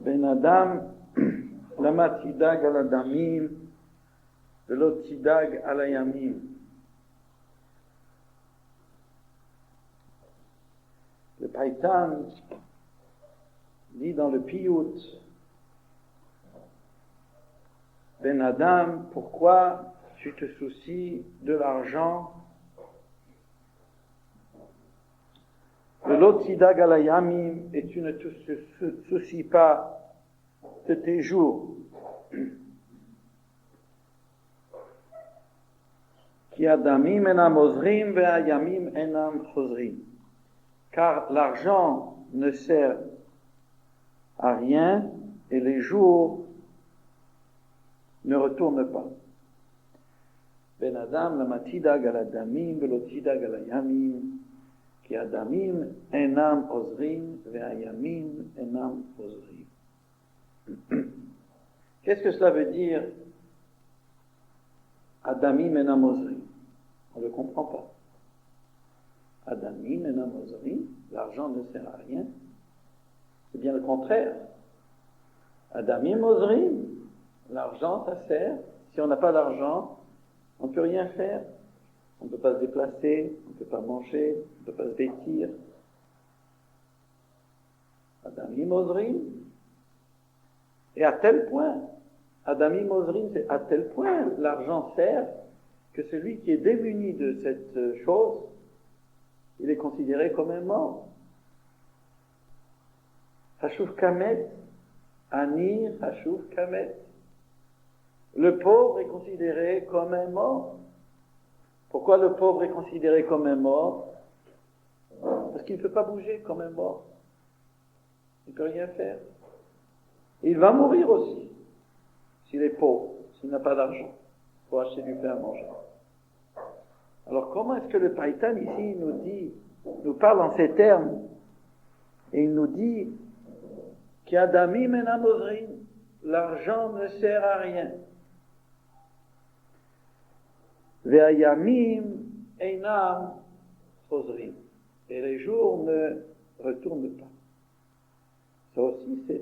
Ben Adam, lama tidag al adamim, velo tidag al ayamim. Le Païtan dit dans le Piyut, Ben Adam, pourquoi tu te soucies de l'argent? Velo tidag al ayamim, et tu ne te soucies pas de tes jours. Ki adamim enam ozrim ve ayamim enam chozrim. Car l'argent ne sert à rien et les jours ne retournent pas. Ben Adam lama tidag al adamim velo tidag al ayamim ki adamim enam ozrim ve ayamim enam ozrim. Qu'est-ce que cela veut dire Adamim enam ozrim? On ne le comprend pas. Adamim enam ozrim, l'argent ne sert à rien. C'est bien le contraire. Adamim ozrim, l'argent ça sert. Si on n'a pas d'argent, on ne peut rien faire. On ne peut pas se déplacer, on ne peut pas manger, on ne peut pas se vêtir. Adamim ozrim. Et à tel point, Adamim ozrim, c'est à tel point l'argent sert que celui qui est démuni de cette chose, il est considéré comme un mort. Hashuv kamet, anir hashuv kamet. Le pauvre est considéré comme un mort. Pourquoi le pauvre est considéré comme un mort? Parce qu'il ne peut pas bouger comme un mort. Il ne peut rien faire. Et il va mourir aussi, s'il est pauvre, s'il n'a pas d'argent pour acheter du pain à manger. Alors comment est-ce que le Païtan ici nous parle en ces termes, et il nous dit qu'Adamim enam ozrim, l'argent ne sert à rien. Ve'ayamim enam ozrim, et les jours ne retournent pas. Ça aussi, ce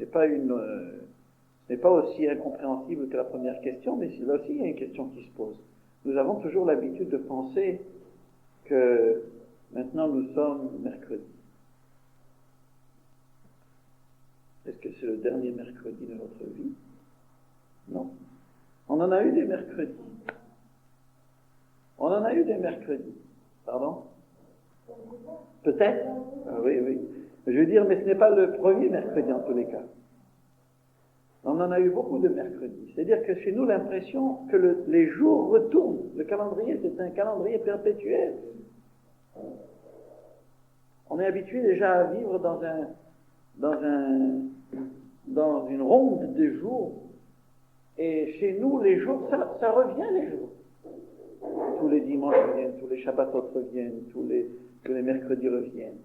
n'est pas aussi incompréhensible que la première question, mais là aussi il y a une question qui se pose. Nous avons toujours l'habitude de penser que maintenant nous sommes mercredi. Est-ce que c'est le dernier mercredi de notre vie? Non. On en a eu des mercredis. On en a eu des mercredis. Pardon? Peut-être? Ah, oui. Je veux dire, mais ce n'est pas le premier mercredi en tous les cas. On en a eu beaucoup de mercredis. C'est-à-dire que chez nous, l'impression que les jours retournent. Le calendrier, c'est un calendrier perpétuel. On est habitué déjà à vivre dans une ronde de jours. Et chez nous, les jours, ça revient les jours. Tous les dimanches reviennent, tous les Shabbatot reviennent, tous les mercredis reviennent.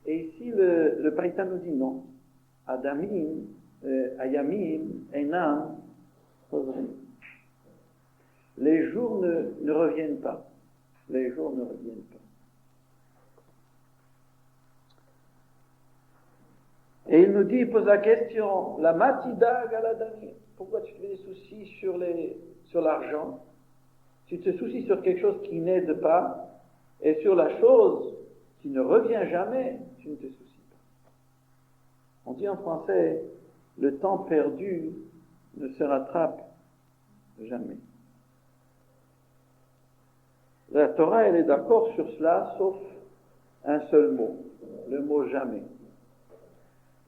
Et ici, le Païtan nous dit non. Adamim, ayamim, enam, ozrim. Les jours ne reviennent pas. Les jours ne reviennent pas. Et il nous dit, il pose la question, la matidag al adamim. Pourquoi tu te fais des soucis sur l'argent? Tu te soucies sur quelque chose qui n'aide pas, et sur la chose qui ne revient jamais, tu ne te soucies pas. On dit en français, le temps perdu ne se rattrape jamais. La Torah, elle est d'accord sur cela, sauf un seul mot, le mot jamais.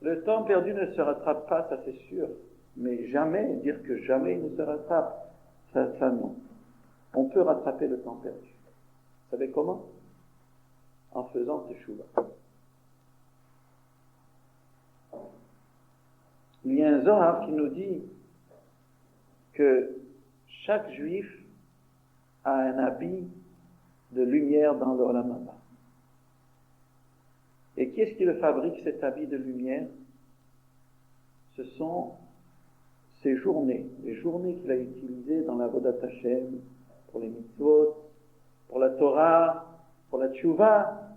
Le temps perdu ne se rattrape pas, ça c'est sûr, mais jamais, dire que jamais il ne se rattrape, ça non. On peut rattraper le temps perdu. Vous savez comment? En faisant teshuva. Il y a un Zohar qui nous dit que chaque juif a un habit de lumière dans le Olam Haba. Et qui est-ce qui le fabrique, cet habit de lumière? Ce sont ses journées, les journées qu'il a utilisées dans la Avodat Hashem, pour les mitzvot, pour la Torah, pour la Teshuvah.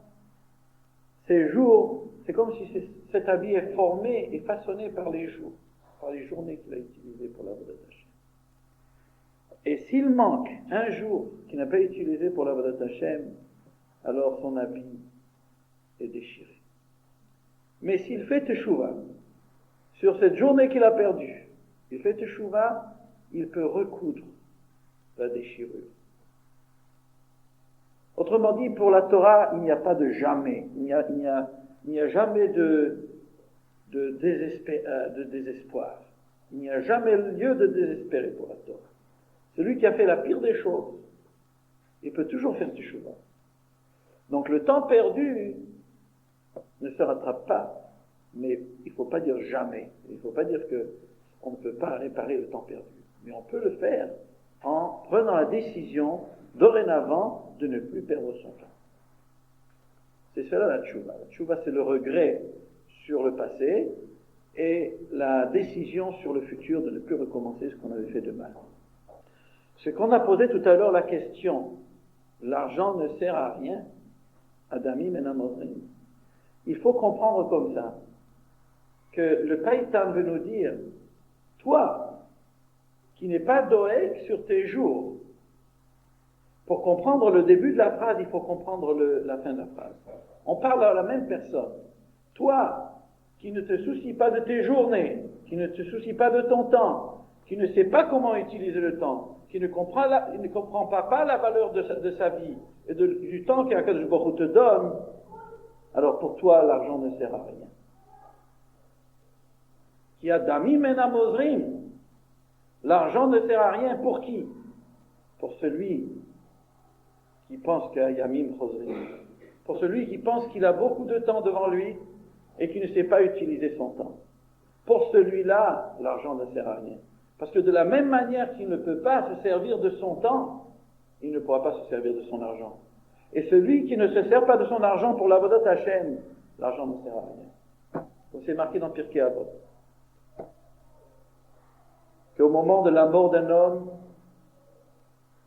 Ces jours, c'est comme si cet habit est formé et façonné par les jours, par les journées qu'il a utilisées pour l'Avodat Hashem. Et s'il manque un jour qu'il n'a pas utilisé pour l'Avodat Hashem, alors son habit est déchiré. Mais s'il fait teshuva sur cette journée qu'il a perdue, il fait teshuva, il peut recoudre la déchirure. Autrement dit, pour la Torah, il n'y a pas de jamais. Il n'y a jamais de désespoir. Il n'y a jamais lieu de désespérer pour la Torah. Celui qui a fait la pire des choses, il peut toujours faire teshuva. Donc le temps perdu ne se rattrape pas. Mais il ne faut pas dire jamais. Il ne faut pas dire qu'on ne peut pas réparer le temps perdu. Mais on peut le faire en prenant la décision, dorénavant, de ne plus perdre son temps. C'est cela la tchouva. La tchouva, c'est le regret sur le passé et la décision sur le futur de ne plus recommencer ce qu'on avait fait de mal. Ce qu'on a posé tout à l'heure la question, l'argent ne sert à rien, Adami Menamozrim. Il faut comprendre comme ça que le Païtan veut nous dire, toi, qui n'es pas doeg sur tes jours, pour comprendre le début de la phrase, il faut comprendre la fin de la phrase. On parle à la même personne. Toi, qui ne te soucies pas de tes journées, qui ne te soucies pas de ton temps, qui ne sais pas comment utiliser le temps, qui ne comprend pas la valeur de sa vie et du temps qu'Akadosh Baruch Hu te donne, alors pour toi, l'argent ne sert à rien. Qui a dami menamozrim. L'argent ne sert à rien pour qui? Pour celui qui pense qu'il y a yamim chosrim. Pour celui qui pense qu'il a beaucoup de temps devant lui et qui ne sait pas utiliser son temps. Pour celui-là, l'argent ne sert à rien. Parce que de la même manière qu'il ne peut pas se servir de son temps, il ne pourra pas se servir de son argent. Et celui qui ne se sert pas de son argent pour l'Avodat Hashem, l'argent ne sert à rien. Donc c'est marqué dans Pirkei Avot qu'au moment de la mort d'un homme,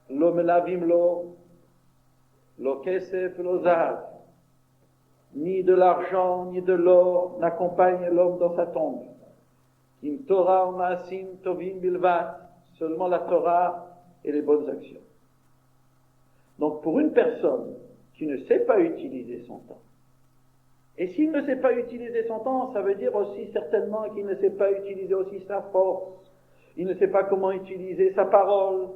lo melavim lo kesef lo zahav, ni de l'argent ni de l'or n'accompagnent l'homme dans sa tombe. Im Torah ou Maasim tovim bilvat, seulement la Torah et les bonnes actions. Donc pour une personne qui ne sait pas utiliser son temps, et s'il ne sait pas utiliser son temps, ça veut dire aussi certainement qu'il ne sait pas utiliser aussi sa force, il ne sait pas comment utiliser sa parole,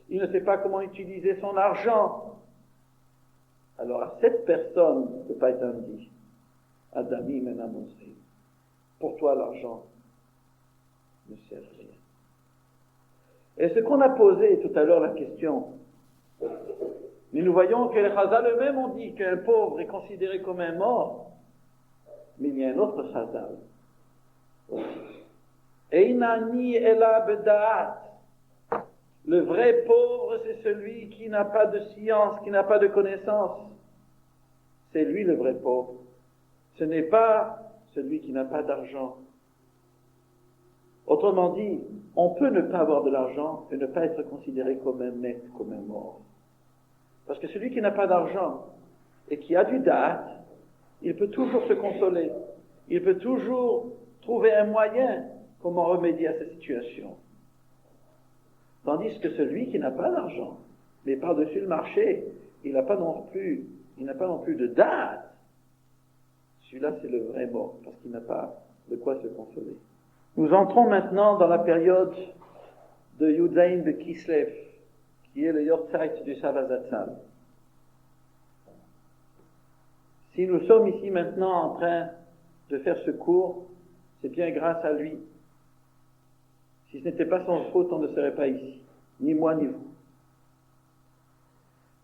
il ne sait pas comment utiliser son argent. Alors à cette personne, le Païtan dit, Adami menamozrim, pour toi l'argent ne sert à rien. Et ce qu'on a posé tout à l'heure la question, mais nous voyons que les Chazal eux-mêmes ont dit qu'un pauvre est considéré comme un mort, mais il y a un autre Chazal aussi. Einani ela bedaat. Le vrai pauvre, c'est celui qui n'a pas de science, qui n'a pas de connaissance. C'est lui le vrai pauvre. Ce n'est pas celui qui n'a pas d'argent. Autrement dit, on peut ne pas avoir de l'argent et ne pas être considéré comme un maître, comme un mort. Parce que celui qui n'a pas d'argent et qui a du date, il peut toujours se consoler. Il peut toujours trouver un moyen comment remédier à sa situation. Tandis que celui qui n'a pas d'argent, mais par-dessus le marché, il n'a pas non plus de date. Celui-là, c'est le vrai mort, parce qu'il n'a pas de quoi se consoler. Nous entrons maintenant dans la période de Yudzaïn de Kislev, qui est le Yortzeit du Savazatzal. Si nous sommes ici maintenant en train de faire ce cours, c'est bien grâce à lui. Si ce n'était pas son faute, on ne serait pas ici, ni moi ni vous.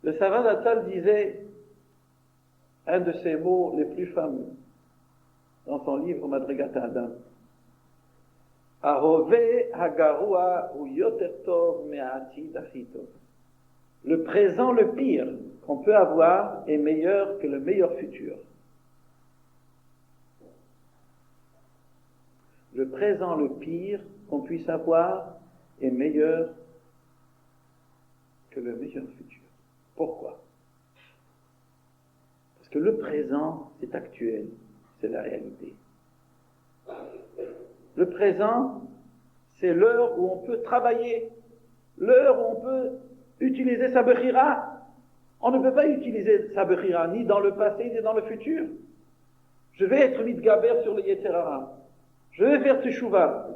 Le Savazatzal disait un de ses mots les plus fameux dans son livre Madrigat Adam. Arove hagarua ou yoter tov me'atid achitov. Le présent le pire qu'on peut avoir est meilleur que le meilleur futur. Le présent le pire qu'on puisse avoir est meilleur que le meilleur futur. Pourquoi? Parce que le présent, c'est actuel, c'est la réalité. Le présent, c'est l'heure où on peut travailler, l'heure où on peut utiliser sa bechira. On ne peut pas utiliser sa bechira ni dans le passé ni dans le futur. Je vais être mitgaber sur le Yetzer Hara. Je vais faire teshuva.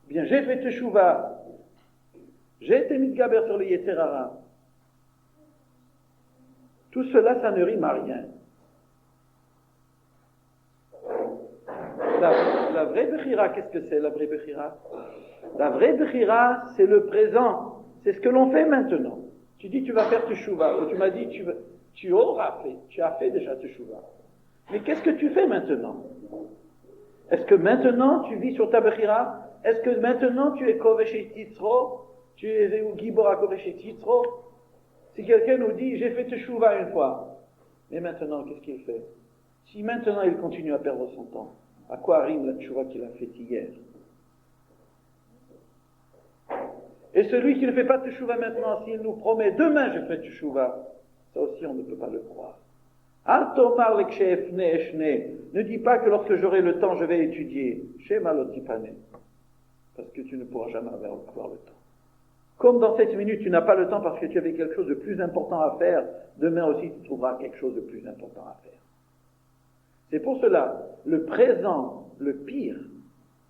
Bien, j'ai fait teshuva. J'ai été mitgaber sur le Yetzer Hara. Tout cela, ça ne rime à rien. La vraie bechira, qu'est-ce que c'est la vraie bechira? La vraie bechira, c'est le présent. C'est ce que l'on fait maintenant. Tu dis tu vas faire teshuva, ou tu m'as dit tu auras fait, tu as fait déjà teshuva. Mais qu'est-ce que tu fais maintenant? Est-ce que maintenant tu vis sur ta bechira? Est-ce que maintenant tu es koveshet titzro? Tu es gibor koveshet titzro? Si quelqu'un nous dit j'ai fait teshuva une fois, mais maintenant qu'est-ce qu'il fait? Si maintenant il continue à perdre son temps, à quoi rime la teshuva qu'il a faite hier? Et celui qui ne fait pas teshuva maintenant, s'il nous promet demain je fais teshuva, ça aussi on ne peut pas le croire. Ne dis pas que lorsque j'aurai le temps je vais étudier. Parce que tu ne pourras jamais avoir le temps. Comme dans cette minute tu n'as pas le temps parce que tu avais quelque chose de plus important à faire, demain aussi tu trouveras quelque chose de plus important à faire. C'est pour cela, le présent, le pire,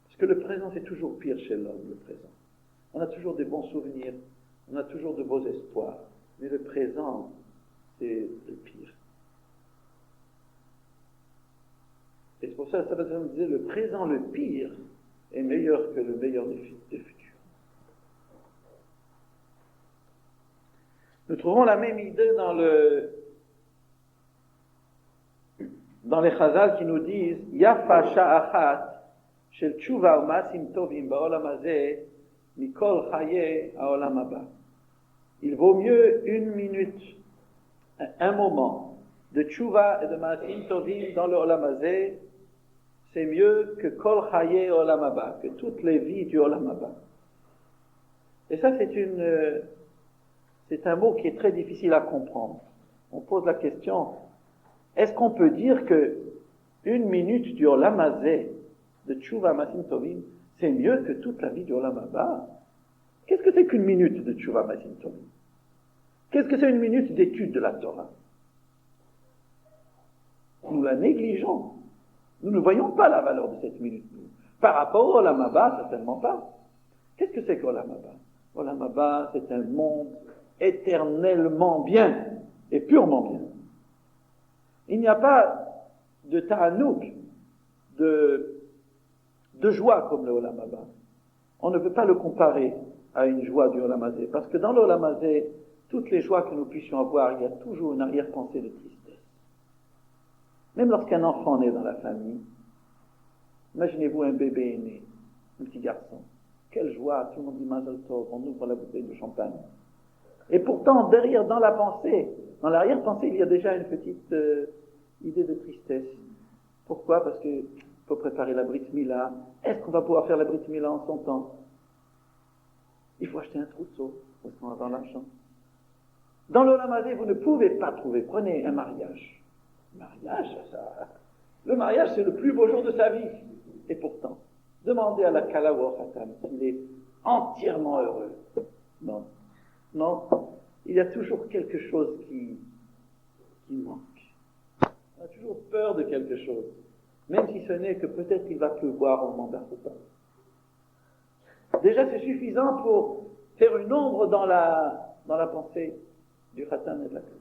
parce que le présent c'est toujours pire chez l'homme, le présent. On a toujours des bons souvenirs, on a toujours de beaux espoirs, mais le présent, c'est le pire. Et c'est pour ça que ça me disait, le présent, le pire, est meilleur que le meilleur des futurs. Nous trouvons la même idée dans les Chazal qui nous disent Yafa sha'achat shel tshuva u'masim tovim ba'olam hazeh mikol chaye ha'olam haba. Il vaut mieux une minute, un moment de tshuva et de masim tovim dans le olam hazeh, c'est mieux que kol chaye ha'olam haba, que toutes les vies du olam haba. Et ça c'est un mot qui est très difficile à comprendre. On pose la question, est-ce qu'on peut dire que une minute du Olam Hazeh de Tshuva Masim Tovim, c'est mieux que toute la vie du Olam Haba? Qu'est-ce que c'est qu'une minute de Tshuva Masim Tovim? Qu'est-ce que c'est une minute d'étude de la Torah? Nous la négligeons. Nous ne voyons pas la valeur de cette minute. Par rapport au Olam Haba, certainement pas. Qu'est-ce que c'est qu'Olam Haba? Olam Haba, c'est un monde éternellement bien et purement bien. Il n'y a pas de ta'anouk, de joie comme le Olam Haba. On ne peut pas le comparer à une joie du Olam Hazeh, parce que dans le Olam Hazeh, toutes les joies que nous puissions avoir, il y a toujours une arrière-pensée de tristesse. Même lorsqu'un enfant naît dans la famille, imaginez-vous un bébé né, un petit garçon. Quelle joie, tout le monde dit Mazel Tov, on ouvre la bouteille de champagne. Et pourtant, derrière, dans l'arrière-pensée, il y a déjà une petite idée de tristesse. Pourquoi? Parce qu'il faut préparer la Brit Mila. Est-ce qu'on va pouvoir faire la Brit Mila en son temps? Il faut acheter un trousseau, parce qu'on va avoir l'argent. Dans l'Olam Hazeh, vous ne pouvez pas trouver. Prenez un mariage. Le mariage, c'est le plus beau jour de sa vie. Et pourtant, demandez à la Kala ou au Khatam s'il est entièrement heureux. Non, il y a toujours quelque chose qui manque. On a toujours peur de quelque chose, même si ce n'est que peut-être il va pleuvoir au moment d'un repas. Déjà, c'est suffisant pour faire une ombre dans la pensée du Khatan et de la Kala.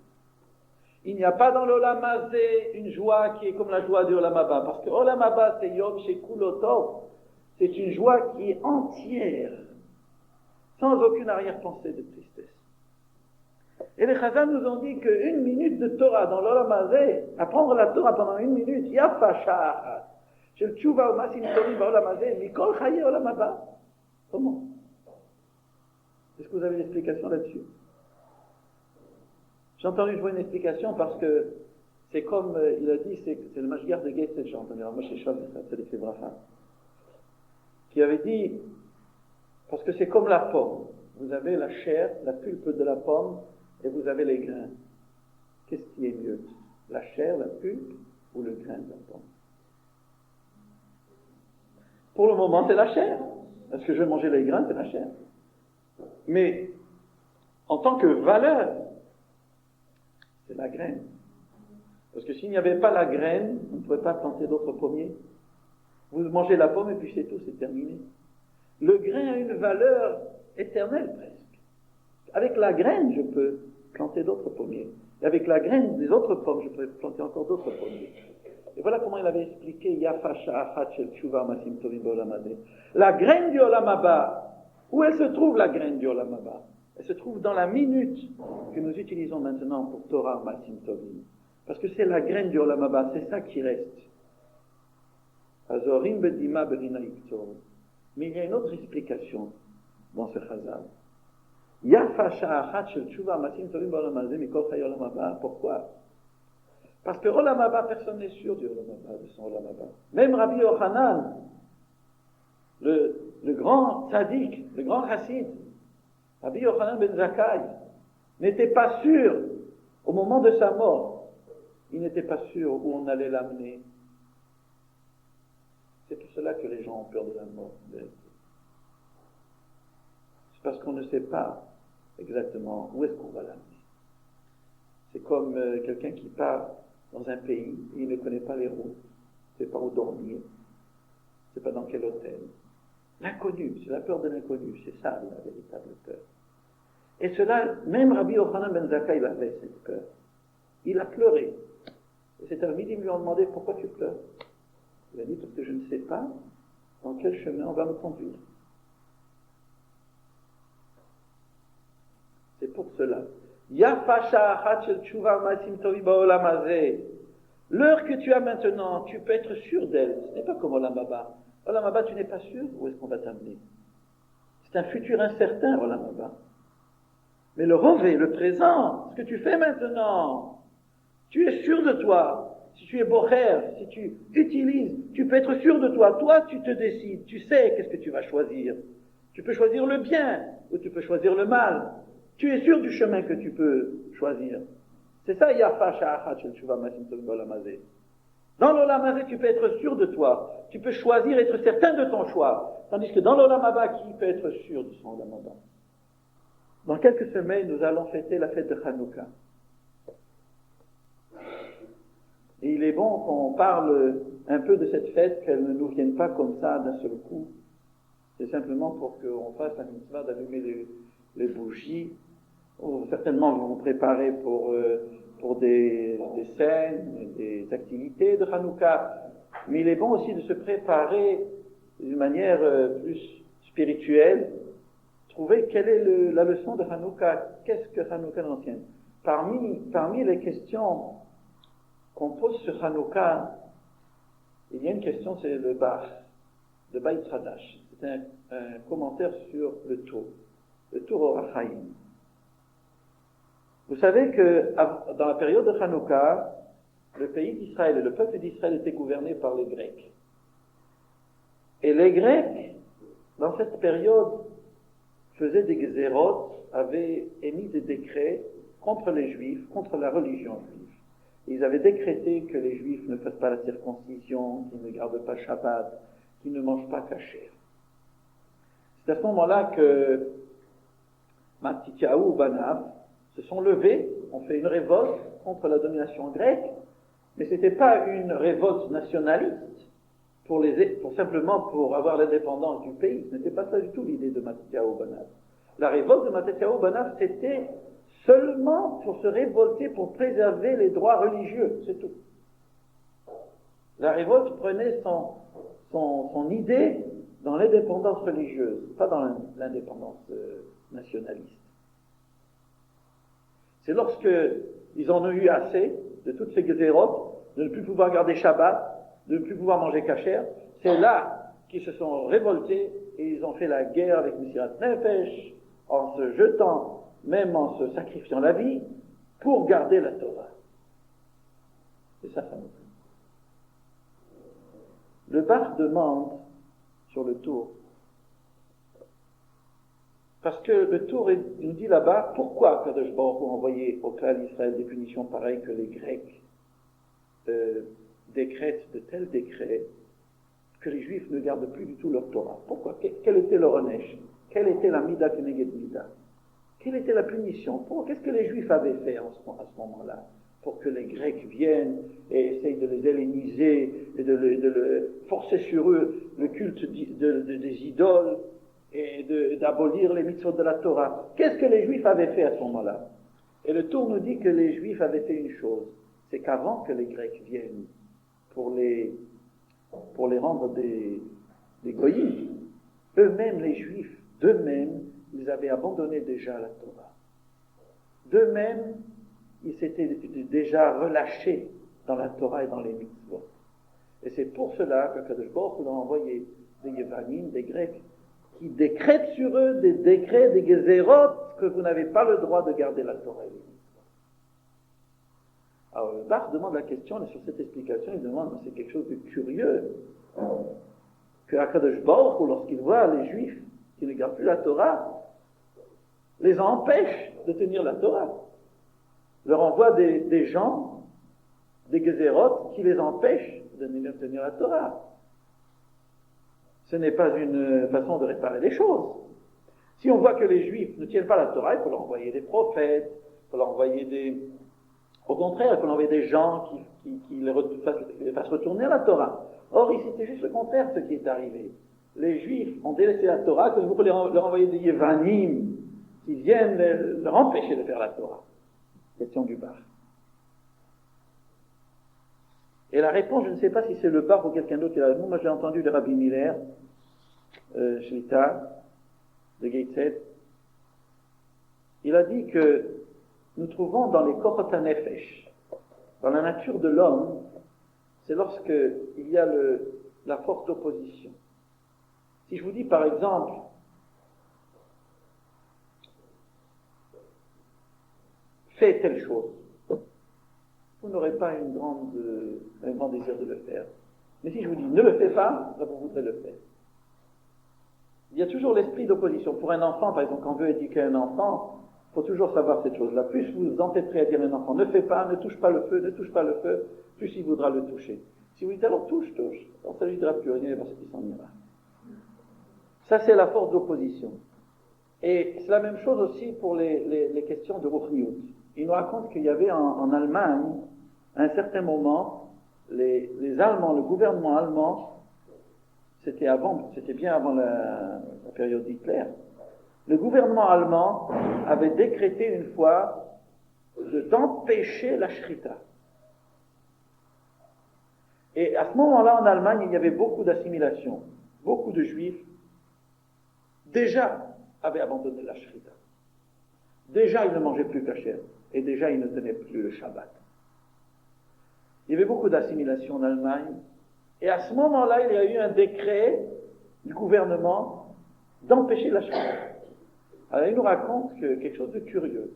Il n'y a pas dans l'Olam Hazeh une joie qui est comme la joie du Olam Haba, parce que Olam Haba, c'est Yom Shekulo Tov, c'est une joie qui est entière, sans aucune arrière-pensée de tristesse. Et les Chazal nous ont dit qu'une minute de Torah dans l'Olam Hazeh, apprendre la Torah pendant une minute, Yafa sha'achat, shel tshuva u'masim tovim ba'olam hazeh, mikol chaye olam haba. Comment? Est-ce que vous avez une explication là-dessus? J'ai entendu jouer une explication parce que c'est comme il a dit, c'est le Mashgiach de Geset, j'ai entendu, moi chez Shab, c'est les Bracha, qui avait dit, parce que c'est comme la pomme, vous avez la chair, la pulpe de la pomme, et vous avez les grains. Qu'est-ce qui est mieux? La chair, la pulpe ou le grain de la pomme? Pour le moment, c'est la chair. Est-ce que je vais manger les grains? C'est la chair. Mais en tant que valeur, c'est la graine. Parce que s'il n'y avait pas la graine, on ne pourrait pas planter d'autres pommiers. Vous mangez la pomme et puis c'est tout, c'est terminé. Le grain a une valeur éternelle presque. Avec la graine, je peux planter d'autres pommiers. Et avec la graine des autres pommes, je peux planter encore d'autres pommiers. Et voilà comment il avait expliqué Yafa Sha'achat Shel Tshuva Masim Tovim B'Olam Hazeh. La graine du Olam Haba, où elle se trouve la graine du Olam Haba? Elle se trouve dans la minute que nous utilisons maintenant pour Torah Masim Tovim. Parce que c'est la graine du Olam Haba, c'est ça qui reste. Azorim Bedima Berina Iktor. Mais il y a une autre explication dans ce chazal. Yafa Sha'achat Shel Tshuva Masim Tovim B'Olam Hazeh Mikol Chay Olam Haba. Pourquoi? Parce que Olam Haba, personne n'est sûr du Olam Haba, de son Olam Haba. Même Rabbi Yochanan, le grand tzaddik, le grand chassid, Rabbi Yochanan ben Zakkai, n'était pas sûr, au moment de sa mort, il n'était pas sûr où on allait l'amener. C'est pour cela que les gens ont peur de la mort. C'est parce qu'on ne sait pas exactement où est-ce qu'on va l'amener. C'est comme quelqu'un qui part dans un pays et il ne connaît pas les routes, il ne sait pas où dormir, il ne sait pas dans quel hôtel. L'inconnu, c'est la peur de l'inconnu, c'est ça la véritable peur. Et cela, même Rabbi Yochanan ben Zakkai, il avait cette peur. Il a pleuré. Et cet après-midi, ils lui ont demandé pourquoi tu pleures. Il a dit parce que je ne sais pas dans quel chemin on va me conduire. C'est pour cela. L'heure que tu as maintenant, tu peux être sûr d'elle. Ce n'est pas comme Olam Haba. Olam Haba, tu n'es pas sûr où est-ce qu'on va t'amener. C'est un futur incertain, Olam Haba. Mais le revêt, le présent, ce que tu fais maintenant, tu es sûr de toi. Si tu es bocher, si tu utilises, tu peux être sûr de toi. Toi, tu te décides, tu sais qu'est-ce que tu vas choisir. Tu peux choisir le bien ou tu peux choisir le mal. Tu es sûr du chemin que tu peux choisir. C'est ça, Yafa Sha'achat Shel Tshuva Masim Tovim B'Olam Hazeh. Dans l'Olam Hazeh, tu peux être sûr de toi. Tu peux choisir, être certain de ton choix. Tandis que dans l'Olam Haba, qui peut être sûr de son Olam Haba? Dans quelques semaines, nous allons fêter la fête de Hanouka. Et il est bon qu'on parle un peu de cette fête, qu'elle ne nous vienne pas comme ça d'un seul coup. C'est simplement pour qu'on fasse la mitzvah d'allumer les bougies. Certainement, vous vous préparez pour des scènes, des activités de Hanouka. Mais il est bon aussi de se préparer d'une manière plus spirituelle. Trouver quelle est la leçon de Hanouka. Qu'est-ce que Hanouka nous enseigne? Parmi les questions qu'on pose sur Hanouka, il y a une question, c'est le Bach, de Beit Hadash. C'est un commentaire sur le Tour Orach Chaim. Vous savez que dans la période de Hanouka, le pays d'Israël et le peuple d'Israël étaient gouvernés par les Grecs. Et les Grecs, dans cette période, faisaient des gzérot, avaient émis des décrets contre les Juifs, contre la religion juive. Ils avaient décrété que les Juifs ne fassent pas la circoncision, qu'ils ne gardent pas Shabbat, qu'ils ne mangent pas kasher. C'est à ce moment-là que Matityahu ou Banav se sont levés, ont fait une révolte contre la domination grecque, mais ce n'était pas une révolte nationaliste simplement pour avoir l'indépendance du pays. Ce n'était pas ça du tout l'idée de Matityahu Banav. La révolte de Matityahu Banav, c'était seulement pour se révolter, pour préserver les droits religieux, c'est tout. La révolte prenait son idée dans l'indépendance religieuse, pas dans l'indépendance nationaliste. C'est lorsque ils en ont eu assez de toutes ces gzérot, de ne plus pouvoir garder Shabbat, de ne plus pouvoir manger kasher, c'est là qu'ils se sont révoltés et ils ont fait la guerre avec Mesirat Nefesh, en se jetant, même en se sacrifiant la vie, pour garder la Torah. C'est ça, ça nous plaît. Le Bach demande sur le Tour, parce que le Tour nous dit là-bas, pourquoi Kadosh Baruch Hu a envoyé au clan d'Israël des punitions pareilles que les Grecs décrètent de tels décrets que les Juifs ne gardent plus du tout leur Torah. Pourquoi? Quel était leur onesh? Quelle était la mida keneged mida? Quelle était la punition? Qu'est-ce que les Juifs avaient fait à ce moment-là? Pour que les Grecs viennent et essayent de les helléniser et de le forcer sur eux le culte des idoles et d'abolir les mitzvot de la Torah. Qu'est-ce que les Juifs avaient fait à ce moment-là? Et le Tour nous dit que les Juifs avaient fait une chose, c'est qu'avant que les Grecs viennent pour les rendre des goyim, eux-mêmes, les Juifs, d'eux-mêmes, ils avaient abandonné déjà la Torah. D'eux-mêmes, ils s'étaient déjà relâchés dans la Torah et dans les mitzvot. Et c'est pour cela que Kadosh Baruch Hu a envoyé des Yevanim, des Grecs, qui décrètent sur eux des décrets, des gezerot, que vous n'avez pas le droit de garder la Torah et les mitzvot. Alors le Bach demande la question, et sur cette explication, il demande, c'est quelque chose de curieux, que Kadosh Baruch Hu, lorsqu'il voit les Juifs qui ne gardent plus la Torah, les empêche de tenir la Torah. Leur envoie des gens, des gezerot, qui les empêchent de tenir la Torah. Ce n'est pas une façon de réparer les choses. Si on voit que les Juifs ne tiennent pas la Torah, il faut leur envoyer des prophètes, il faut leur envoyer au contraire, il faut leur envoyer des gens qui les fassent retourner à la Torah. Or, ici, c'est juste le contraire ce qui est arrivé. Les Juifs ont délaissé la Torah, que vous pouvez leur envoyer des Yevanim, qui viennent leur empêcher de faire la Torah. Question du bar. Et la réponse, je ne sais pas si c'est le bar ou quelqu'un d'autre qui a la réponse. Moi, j'ai entendu le Rabbi Miller, Shlita, de Gateshead. Il a dit que nous trouvons dans les Korot HaNefesh, dans la nature de l'homme, c'est lorsque il y a la force d'opposition. Si je vous dis par exemple, fais telle chose, vous n'aurez pas un grand désir de le faire. Mais si je vous dis ne le fais pas, là vous voudrez le faire. Il y a toujours l'esprit d'opposition. Pour un enfant, par exemple, quand on veut éduquer un enfant, il faut toujours savoir cette chose-là. Plus vous vous entêterez à dire à un enfant ne fais pas, ne touche pas le feu, ne touche pas le feu, plus il voudra le toucher. Si vous dites alors touche, alors ça ne lui dira plus rien parce qu'il s'en ira. Ça, c'est la force d'opposition. Et c'est la même chose aussi pour les questions de Ruchniut. Il nous raconte qu'il y avait en Allemagne, à un certain moment, les Allemands, le gouvernement allemand, c'était bien avant la période d'Hitler, le gouvernement allemand avait décrété une fois d'empêcher la shrita. Et à ce moment-là, en Allemagne, il y avait beaucoup d'assimilation. Beaucoup de Juifs, déjà, avaient abandonné la shrita. Déjà, ils ne mangeaient plus kasher. Et déjà, ils ne tenaient plus le Shabbat. Il y avait beaucoup d'assimilation en Allemagne. Et à ce moment-là, il y a eu un décret du gouvernement d'empêcher la shrita. Alors, il nous raconte quelque chose de curieux.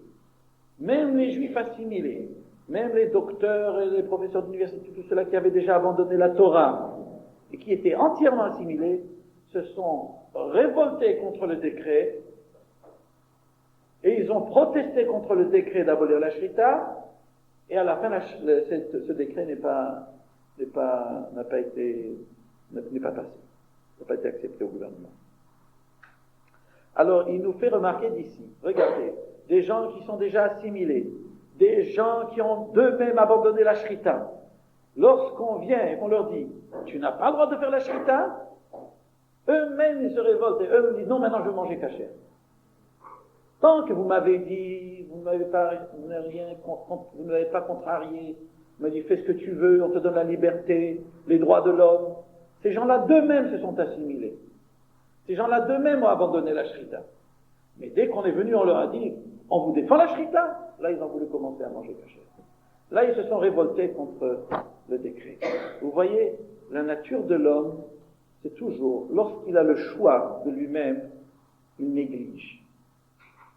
Même les Juifs assimilés, même les docteurs et les professeurs d'université, tous ceux-là qui avaient déjà abandonné la Torah et qui étaient entièrement assimilés, se sont révoltés contre le décret et ils ont protesté contre le décret d'abolir la shrita et à la fin, ce décret n'est pas passé, n'a pas été accepté au gouvernement. Alors, il nous fait remarquer d'ici, regardez, des gens qui sont déjà assimilés, des gens qui ont d'eux-mêmes abandonné la shrita. Lorsqu'on vient et qu'on leur dit, tu n'as pas le droit de faire la shrita, eux-mêmes ils se révoltent et eux me disent, non, maintenant je veux manger kasher. Tant que vous m'avez dit, vous ne m'avez pas contrarié, vous m'avez dit, fais ce que tu veux, on te donne la liberté, les droits de l'homme. Ces gens-là d'eux-mêmes se sont assimilés. Ces gens-là d'eux-mêmes ont abandonné la shrita. Mais dès qu'on est venu, on leur a dit, on vous défend la shrita, là ils ont voulu commencer à manger kasher. Là ils se sont révoltés contre le décret. Vous voyez, la nature de l'homme, c'est toujours, lorsqu'il a le choix de lui-même, il néglige.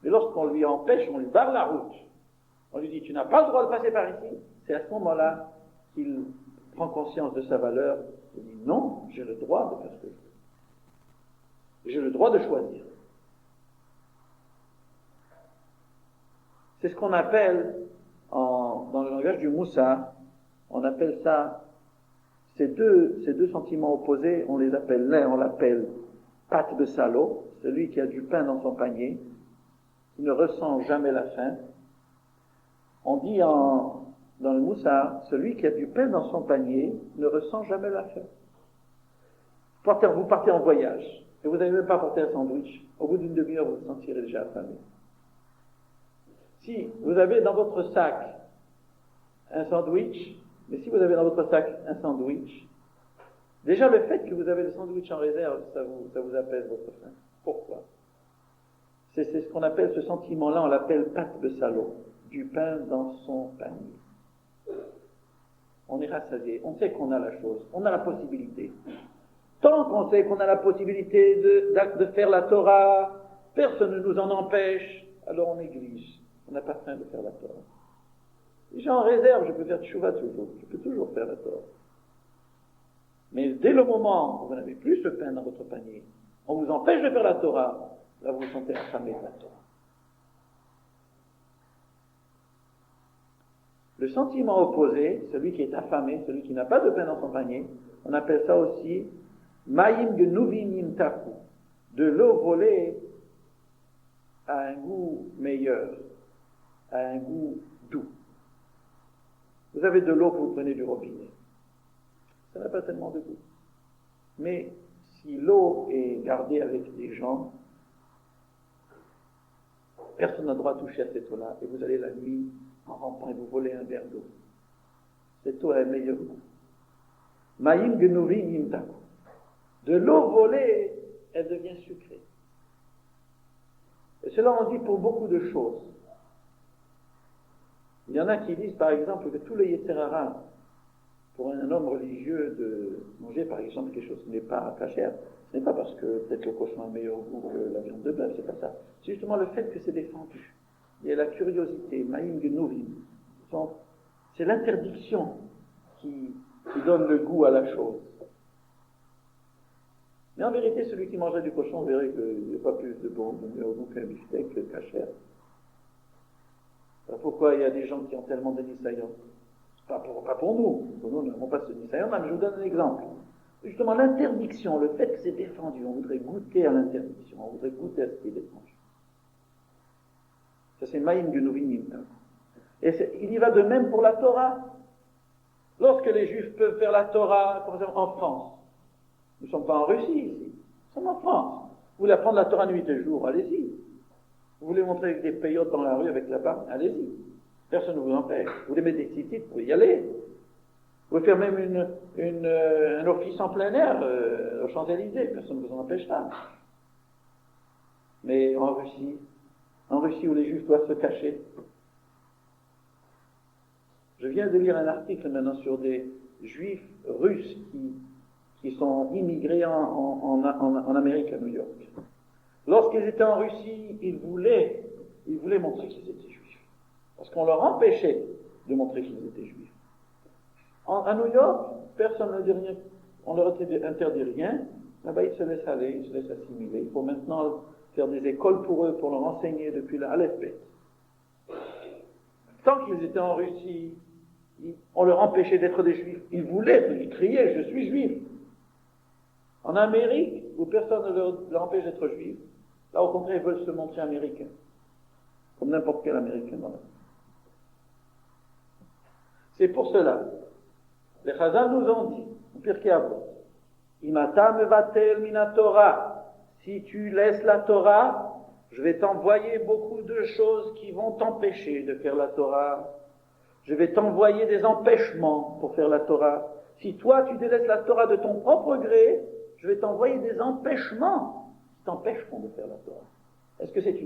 Mais lorsqu'on lui empêche, on lui barre la route, on lui dit, tu n'as pas le droit de passer par ici, c'est à ce moment-là qu'il prend conscience de sa valeur, il dit, non, j'ai le droit de faire ce que je veux. J'ai le droit de choisir. C'est ce qu'on appelle, dans le langage du Moussa, on appelle ça, Ces deux sentiments opposés, on les appelle, l'un on l'appelle pâte de salaud, celui qui a du pain dans son panier, qui ne ressent jamais la faim. On dit dans le Moussar, celui qui a du pain dans son panier ne ressent jamais la faim. Vous partez en voyage, et vous n'avez même pas apporté un sandwich. Au bout d'une demi-heure, vous vous sentirez déjà affamé. Si vous avez dans votre sac un sandwich, mais si vous avez dans votre sac un sandwich, déjà le fait que vous avez le sandwich en réserve, ça vous apaise votre faim. Pourquoi? C'est ce qu'on appelle, ce sentiment-là, on l'appelle pâte de salaud, du pain dans son panier. On est rassasié, on sait qu'on a la chose, on a la possibilité. Tant qu'on sait qu'on a la possibilité de faire la Torah, personne ne nous en empêche, alors on néglige. On n'a pas faim de faire la Torah. Déjà en réserve, je peux faire tchouva toujours, je peux toujours faire la Torah. Mais dès le moment où vous n'avez plus ce pain dans votre panier, on vous empêche de faire la Torah, là vous vous sentez affamé de la Torah. Le sentiment opposé, celui qui est affamé, celui qui n'a pas de pain dans son panier, on appelle ça aussi Ma'im Genuvinim Taku, de l'eau volée à un goût meilleur, à un goût doux. Vous avez de l'eau que vous prenez du robinet. Ça n'a pas tellement de goût. Mais si l'eau est gardée avec des gens, personne n'a le droit de toucher à cette eau-là, et vous allez la nuit en rampant et vous volez un verre d'eau. Cette eau a un meilleur goût. Ma'im Genuvinim Taku. De l'eau volée, elle devient sucrée. Et cela on dit pour beaucoup de choses. Il y en a qui disent par exemple que tout le Yetzer Hara, pour un homme religieux de manger par exemple quelque chose qui n'est pas cachère, ce n'est pas parce que peut-être le cochon a un meilleur goût que la viande de bœuf, c'est pas ça. C'est justement le fait que c'est défendu. Il y a la curiosité, Ma'im Genovim. C'est l'interdiction qui donne le goût à la chose. Mais en vérité, celui qui mangeait du cochon verrait qu'il n'y a pas plus de bon goût qu'un beefsteak cachère. Pourquoi il y a des gens qui ont tellement de nisayon? Pas pour nous. Nous n'avons pas ce nisayon, mais je vous donne un exemple. Justement, l'interdiction, le fait que c'est défendu, on voudrait goûter à l'interdiction, on voudrait goûter à ce qui est défendu. Ça, c'est Ma'im Genuvinim. Et il y va de même pour la Torah. Lorsque les Juifs peuvent faire la Torah, par exemple en France, nous ne sommes pas en Russie ici, nous sommes en France. Vous voulez apprendre la Torah nuit et jour, allez-y. Vous voulez montrer avec des payotes dans la rue avec la barbe, allez-y. Personne ne vous empêche. Vous voulez mettre des titites, vous pouvez y aller. Vous pouvez faire même un office en plein air aux Champs-Élysées, personne ne vous en empêchera. Mais en Russie où les Juifs doivent se cacher. Je viens de lire un article maintenant sur des Juifs russes qui sont immigrés en Amérique, à New York. Lorsqu'ils étaient en Russie, ils voulaient montrer qu'ils étaient juifs. Parce qu'on leur empêchait de montrer qu'ils étaient juifs. À New York, personne ne dit rien, on leur interdit rien. Là-bas, ils se laissent aller, ils se laissent assimiler. Il faut maintenant faire des écoles pour eux, pour leur enseigner depuis la Aleph-Bet. Tant qu'ils étaient en Russie, on leur empêchait d'être des juifs. Ils voulaient, ils criaient, je suis juif. En Amérique, où personne ne leur empêche d'être juif, là, au contraire, ils veulent se montrer américains. Comme n'importe quel américain dans la vie. C'est pour cela, les Chazal nous ont dit, Pirkei Avot, Imata mevatel mina Torah, si tu laisses la Torah, je vais t'envoyer beaucoup de choses qui vont t'empêcher de faire la Torah. Je vais t'envoyer des empêchements pour faire la Torah. Si toi, tu délaisses la Torah de ton propre gré, je vais t'envoyer des empêchements qui t'empêcheront de faire la Torah. Est-ce que c'est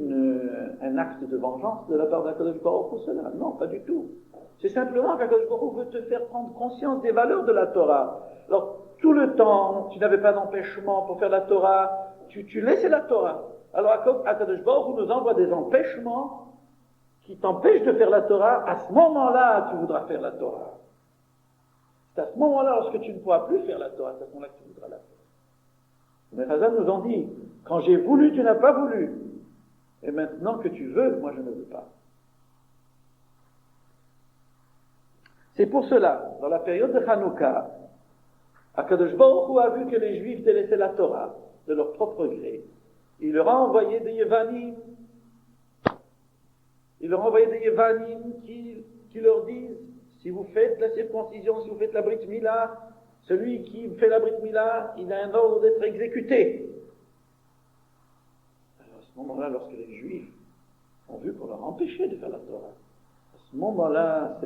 un acte de vengeance de la part d'Akadosh Baruch Hu pour cela? Non, pas du tout. C'est simplement qu'Akadosh Baruch Hu veut te faire prendre conscience des valeurs de la Torah. Alors, tout le temps, tu n'avais pas d'empêchement pour faire la Torah, tu laissais la Torah. Alors, Akadosh Baruch Hu nous envoie des empêchements qui t'empêchent de faire la Torah. À ce moment-là, tu voudras faire la Torah. C'est à ce moment-là, lorsque tu ne pourras plus faire la Torah, c'est à ce moment-là que tu voudras la faire. Mais Chazal nous ont dit, quand j'ai voulu, tu n'as pas voulu. Et maintenant que tu veux, moi je ne veux pas. C'est pour cela, dans la période de Hanouka, Akadosh Baruch Hu a vu que les Juifs délaissaient la Torah de leur propre gré. Il leur a envoyé des Yevanim. Il leur a envoyé des Yevanim qui leur disent, si vous faites la circoncision, si vous faites la Brit Mila, celui qui fait la Brit Mila, il a un ordre d'être exécuté. Alors à ce moment-là, lorsque les Juifs ont vu qu'on leur empêchait de faire la Torah, à ce moment-là,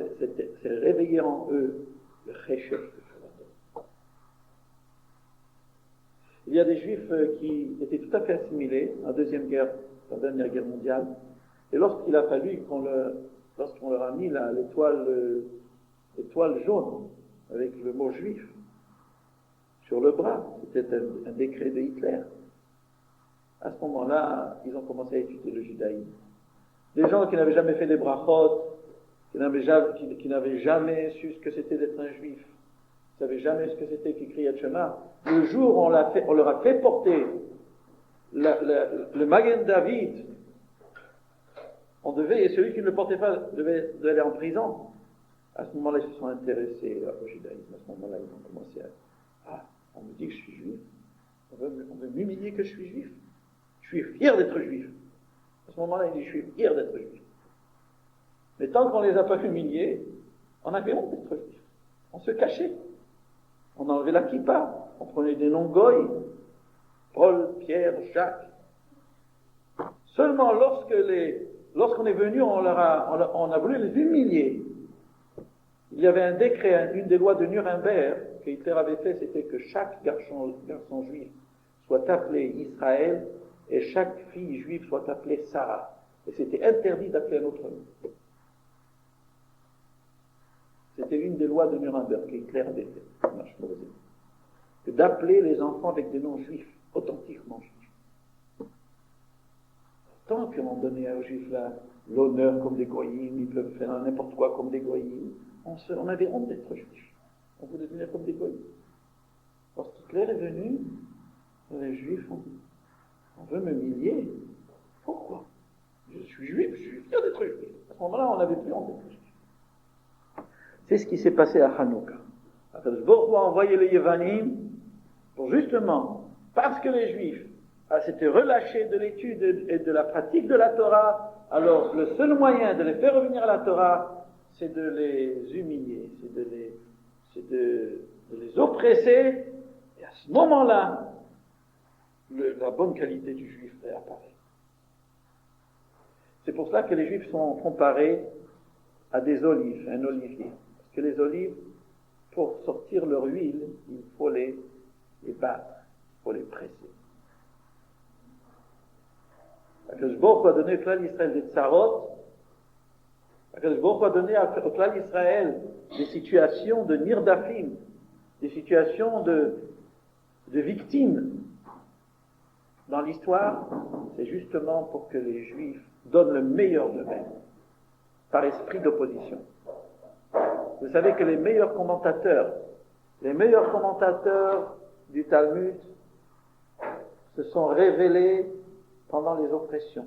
c'est réveillé en eux le Cheshek de faire la Torah. Il y a des Juifs qui étaient tout à fait assimilés en la dernière guerre mondiale, et lorsqu'il a fallu lorsqu'on leur a mis l'étoile jaune avec le mot juif sur le bras, c'était un décret de Hitler. À ce moment-là, ils ont commencé à étudier le judaïsme. Des gens qui n'avaient jamais fait des brachot, qui n'avaient jamais su ce que c'était d'être un juif, qui ne savaient jamais ce que c'était qu'écrire Kriyat Shema, le jour où on leur a fait porter le Magen David, et celui qui ne le portait pas devait aller en prison. À ce moment-là, ils se sont intéressés au judaïsme. À ce moment-là, ils ont commencé on me dit que je suis juif. On veut m'humilier que je suis juif. Je suis fier d'être juif. À ce moment-là, il dit, je suis fier d'être juif. Mais tant qu'on ne les a pas humiliés, on avait honte d'être juif. On se cachait. On enlevait la kippa. On prenait des noms goy. Paul, Pierre, Jacques. Seulement lorsqu'on est venu, on a voulu les humilier. Il y avait un décret, une des lois de Nuremberg que Hitler avait fait, c'était que chaque garçon juif soit appelé Israël et chaque fille juive soit appelée Sarah. Et c'était interdit d'appeler un autre nom. C'était une des lois de Nuremberg que Hitler avait fait. Que d'appeler les enfants avec des noms juifs, authentiquement juifs. Tant qu'on donnait aux juifs là l'honneur comme des goyim, ils peuvent faire n'importe quoi comme des goyim, on avait honte d'être juifs. On voulait devenir comme des goyim. Lorsqu'Hitler est venu, les juifs ont dit, on veut m'humilier. Pourquoi? Je suis juif, je suis fier d'être juif. À ce moment-là, on n'avait plus honte d'être juif. C'est ce qui s'est passé à Hanouka. Akadosh Baruch Hu a envoyé les Yevanim pour justement, parce que les juifs s'étaient relâchés de l'étude et de la pratique de la Torah, alors le seul moyen de les faire revenir à la Torah, c'est de les humilier, c'est de les oppresser, et à ce moment-là, la bonne qualité du juif réapparaît. C'est pour cela que les juifs sont comparés à des olives, un olivier. Parce que les olives, pour sortir leur huile, il faut les battre, il faut les presser. Akadosh Baruch Hu a donné au clan d'Israël des tsarot. Akadosh Baruch Hu a donné au clan d'Israël des situations de nirdafim, des situations de victimes. Dans l'histoire, c'est justement pour que les Juifs donnent le meilleur d'eux-mêmes, par esprit d'opposition. Vous savez que les meilleurs commentateurs du Talmud se sont révélés pendant les oppressions.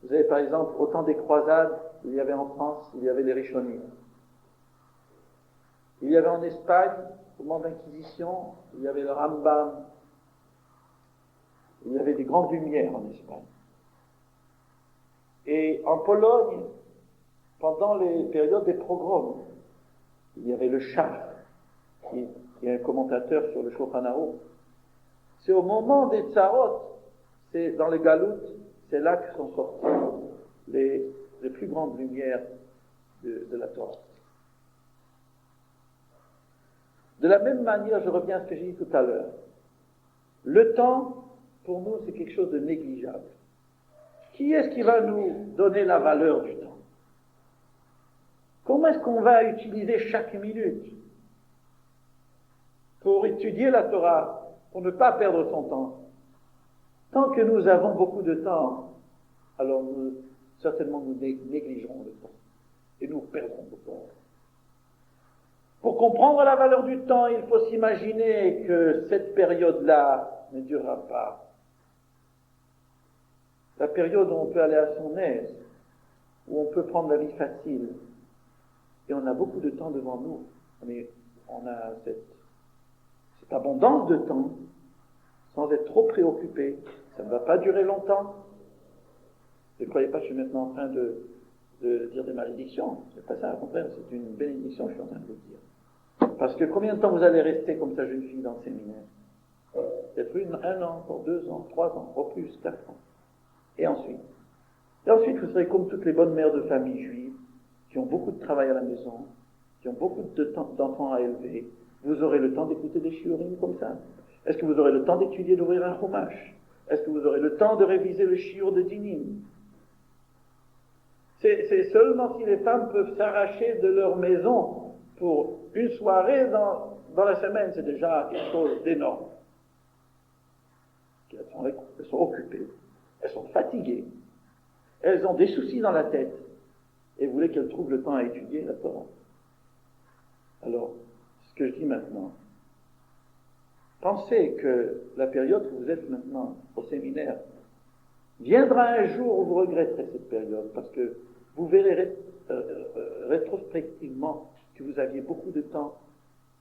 Vous avez par exemple, au temps des croisades, il y avait en France, il y avait les Rishonim. Il y avait en Espagne, au moment de l'Inquisition, il y avait le Rambam. Il y avait des grandes lumières en Espagne. Et en Pologne, pendant les périodes des pogroms, il y avait le Shach, qui est un commentateur sur le Shulchan Aruch. C'est au moment des tsarot, c'est dans les galoutes, c'est là que sont sorties les plus grandes lumières de la Torah. De la même manière, je reviens à ce que j'ai dit tout à l'heure. Le temps, pour nous, c'est quelque chose de négligeable. Qui est-ce qui va nous donner la valeur du temps? Comment est-ce qu'on va utiliser chaque minute pour étudier la Torah, pour ne pas perdre son temps? Tant que nous avons beaucoup de temps, alors certainement nous négligerons le temps et nous perdrons le temps. Pour comprendre la valeur du temps, il faut s'imaginer que cette période-là ne durera pas. La période où on peut aller à son aise, où on peut prendre la vie facile, et on a beaucoup de temps devant nous. On a cette abondance de temps, sans être trop préoccupé. Ça ne va pas durer longtemps. Ne croyez pas que je suis maintenant en train de dire des malédictions. C'est pas ça, au contraire, c'est une bénédiction que je suis en train de vous dire. Parce que combien de temps vous allez rester comme ça, jeune fille, dans le séminaire? Peut-être un an, encore 2 ans, 3 ans, au plus, 4 ans. Et ensuite, vous serez comme toutes les bonnes mères de famille juives, qui ont beaucoup de travail à la maison, qui ont beaucoup d'enfants à élever. Vous aurez le temps d'écouter des shiurim comme ça? Est-ce que vous aurez le temps d'étudier, d'ouvrir un chumash? Est-ce que vous aurez le temps de réviser le shiur de dinim? C'est seulement si les femmes peuvent s'arracher de leur maison pour une soirée dans la semaine, c'est déjà quelque chose d'énorme. Elles sont occupées, elles sont fatiguées, elles ont des soucis dans la tête, et vous voulez qu'elles trouvent le temps à étudier la Torah. Alors, ce que je dis maintenant, pensez que la période où vous êtes maintenant au séminaire viendra un jour où vous regretterez cette période, parce que vous verrez rétrospectivement que vous aviez beaucoup de temps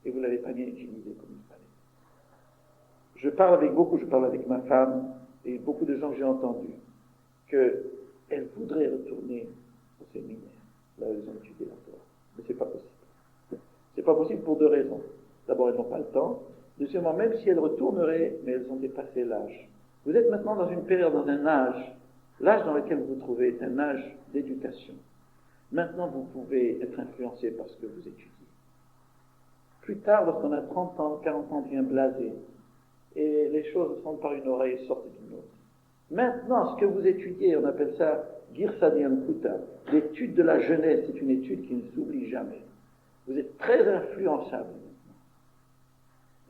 et vous ne l'avez pas bien utilisé comme il fallait. Je parle avec ma femme et beaucoup de gens que j'ai entendus, qu'elles voudraient retourner au séminaire, là où elles ont étudié la Torah. Mais c'est pas possible. C'est pas possible pour 2 raisons. D'abord, elles n'ont pas le temps. Deuxièmement, même si elles retourneraient, mais elles ont dépassé l'âge. Vous êtes maintenant dans une période, dans un âge, l'âge dans lequel vous vous trouvez est un âge d'éducation. Maintenant, vous pouvez être influencé par ce que vous étudiez. Plus tard, lorsqu'on a 30 ans, 40 ans, on devient blasé. Et les choses sont par une oreille et sortent d'une autre. Maintenant, ce que vous étudiez, on appelle ça Girsadian Kuta. L'étude de la jeunesse, c'est une étude qui ne s'oublie jamais. Vous êtes très influençable maintenant.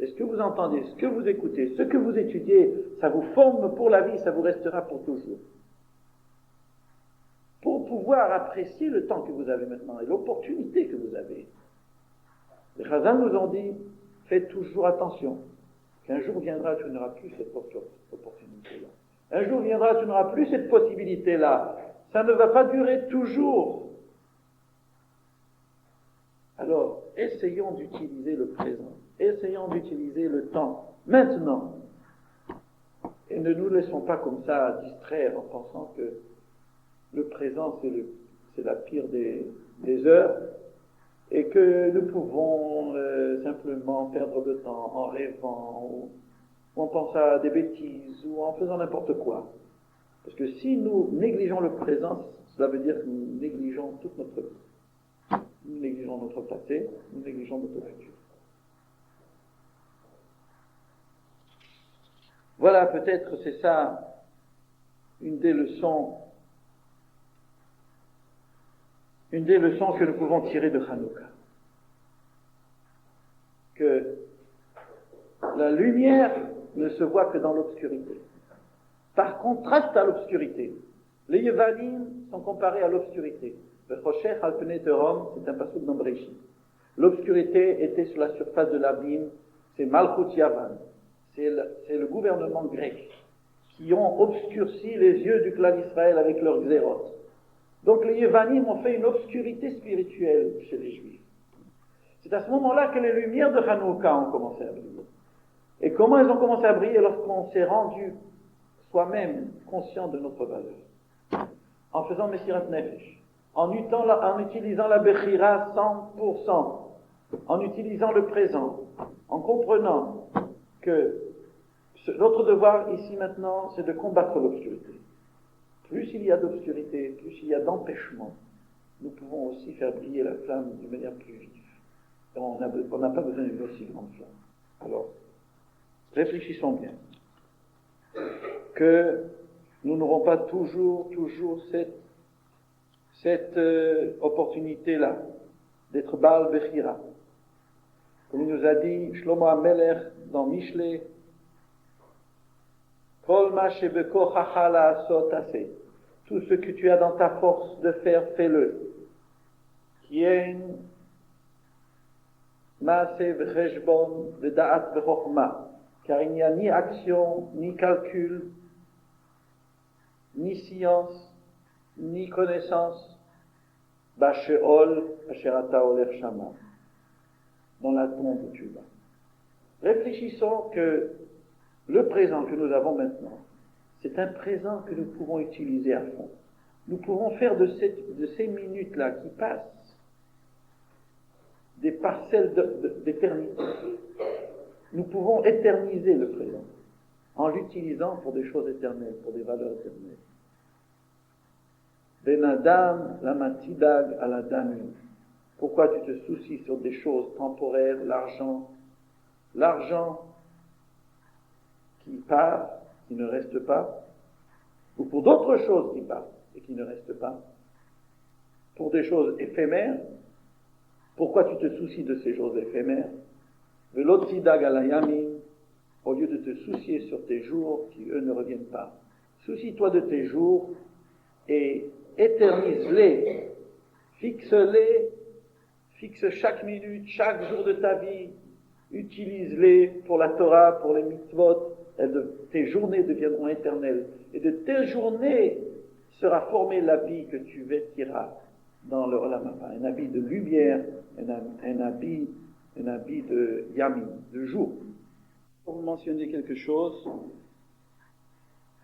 Et ce que vous entendez, ce que vous écoutez, ce que vous étudiez, ça vous forme pour la vie, ça vous restera pour toujours. Pour pouvoir apprécier le temps que vous avez maintenant et l'opportunité que vous avez. Les Chazal nous ont dit, faites toujours attention, qu'un jour viendra, tu n'auras plus cette opportunité-là. Un jour viendra, tu n'auras plus cette possibilité-là. Ça ne va pas durer toujours. Alors, essayons d'utiliser le présent. Essayons d'utiliser le temps, maintenant. Et ne nous laissons pas comme ça distraire en pensant que le présent, c'est la pire des heures, et que nous pouvons simplement perdre le temps en rêvant, ou en pensant à des bêtises, ou en faisant n'importe quoi. Parce que si nous négligeons le présent, cela veut dire que nous négligeons toute notre vie. Nous négligeons notre passé, nous négligeons notre futur. Voilà, peut-être c'est ça une des leçons que nous pouvons tirer de Hanouka. Que la lumière ne se voit que dans l'obscurité. Par contraste à l'obscurité, les Yevanim sont comparés à l'obscurité. Le Rocher Alpene de Rome, c'est un passage dans Bréchit. L'obscurité était sur la surface de l'abîme, c'est Malchut Yavan, c'est le gouvernement grec, qui ont obscurci les yeux du clan d'Israël avec leurs xérotes. Donc les Yevanim ont fait une obscurité spirituelle chez les Juifs. C'est à ce moment-là que les lumières de Hanouka ont commencé à briller. Et comment elles ont commencé à briller? Lorsqu'on s'est rendu soi-même conscient de notre valeur. En faisant Messirat Nefesh, en utilisant la Bechira 100%, en utilisant le présent, en comprenant que notre devoir ici maintenant, c'est de combattre l'obscurité. Plus il y a d'obscurité, plus il y a d'empêchement, nous pouvons aussi faire briller la flamme d'une manière plus vive. Et on n'a pas besoin d'une aussi grande flamme. Alors, réfléchissons bien. Que nous n'aurons pas toujours cette opportunité-là d'être Baal Bechira. Comme il nous a dit Shlomo HaMelech dans Mishlei, Kol ma shebekochacha la'asot aseh. Tout ce que tu as dans ta force de faire, fais-le. Kien maaseh v'cheshbon v'da'at v'chokhma. Car il n'y a ni action, ni calcul, ni science, ni connaissance, Basheol, Asher ata olech shama. dans la tombe où tu vas. Réfléchissons que le présent que nous avons maintenant, c'est un présent que nous pouvons utiliser à fond. Nous pouvons faire de ces minutes-là qui passent des parcelles d'éternité. Nous pouvons éterniser le présent en l'utilisant pour des choses éternelles, pour des valeurs éternelles. Ben Adam, la matidag à la dami. Pourquoi tu te soucies sur des choses temporaires, l'argent qui part, qui ne reste pas, ou pour d'autres choses qui partent et qui ne restent pas, pour des choses éphémères? Pourquoi tu te soucies de ces choses éphémères? Velotidag à la yamin, au lieu de te soucier sur tes jours qui, eux, ne reviennent pas. Soucie-toi de tes jours et éternise-les, fixe-les, fixe chaque minute, chaque jour de ta vie, utilise-les pour la Torah, pour les mitzvot. Tes journées deviendront éternelles. Et de tes journées sera formée la vie que tu vêtiras dans le Olam Haba. Un habit de lumière, un habit de yamin, de jour. Pour vous mentionner quelque chose,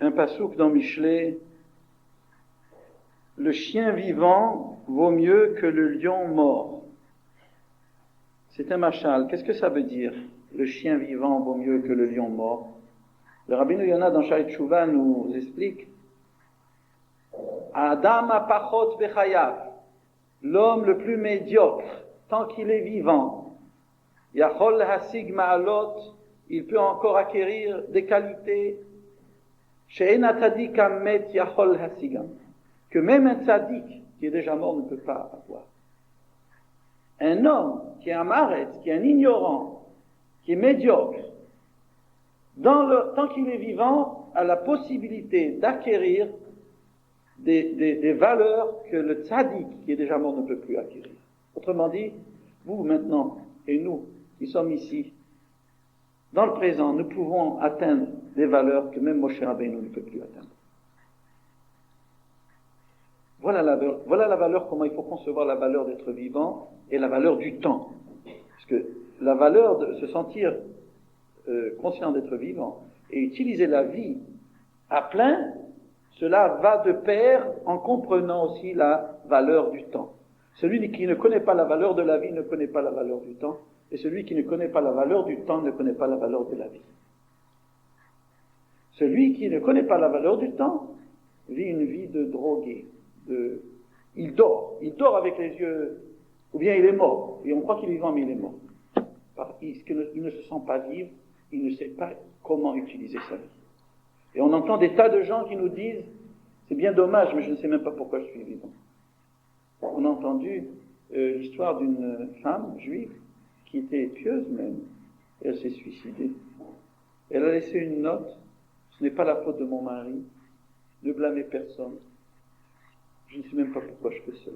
un passouk dans Michelet, le chien vivant vaut mieux que le lion mort. C'est un machal. Qu'est-ce que ça veut dire? Le chien vivant vaut mieux que le lion mort. Le Rabbeinu Yonah dans Sharet Shuvah nous explique Adam apachot bechayav, l'homme le plus médiocre, tant qu'il est vivant, yachol hasig ma'alot, il peut encore acquérir des qualités, she'ena tzadik amet yachol hasigam, que même un tzadik qui est déjà mort ne peut pas avoir. Un homme qui est un maret, qui est un ignorant, qui est médiocre, tant qu'il est vivant, a la possibilité d'acquérir des valeurs que le tzaddik qui est déjà mort ne peut plus acquérir. Autrement dit, vous maintenant et nous qui sommes ici, dans le présent, nous pouvons atteindre des valeurs que même Moshe Rabbeinu ne peut plus atteindre. Voilà la valeur, comment il faut concevoir la valeur d'être vivant et la valeur du temps. Parce que la valeur de se sentir conscient d'être vivant et utiliser la vie à plein, cela va de pair en comprenant aussi la valeur du temps. Celui qui ne connaît pas la valeur de la vie ne connaît pas la valeur du temps, et celui qui ne connaît pas la valeur du temps ne connaît pas la valeur de la vie. Celui qui ne connaît pas la valeur du temps vit une vie de drogué. Il dort avec les yeux, ou bien il est mort, et on croit qu'il est vivant mais il est mort. Il ne se sent pas vivre, il ne sait pas comment utiliser sa vie. Et on entend des tas de gens qui nous disent c'est bien dommage, mais je ne sais même pas pourquoi je suis vivant. On a entendu l'histoire d'une femme juive qui était pieuse même, et elle s'est suicidée. Elle a laissé une note, ce n'est pas la faute de mon mari, ne blâmez personne, je ne sais même pas pourquoi je fais ça.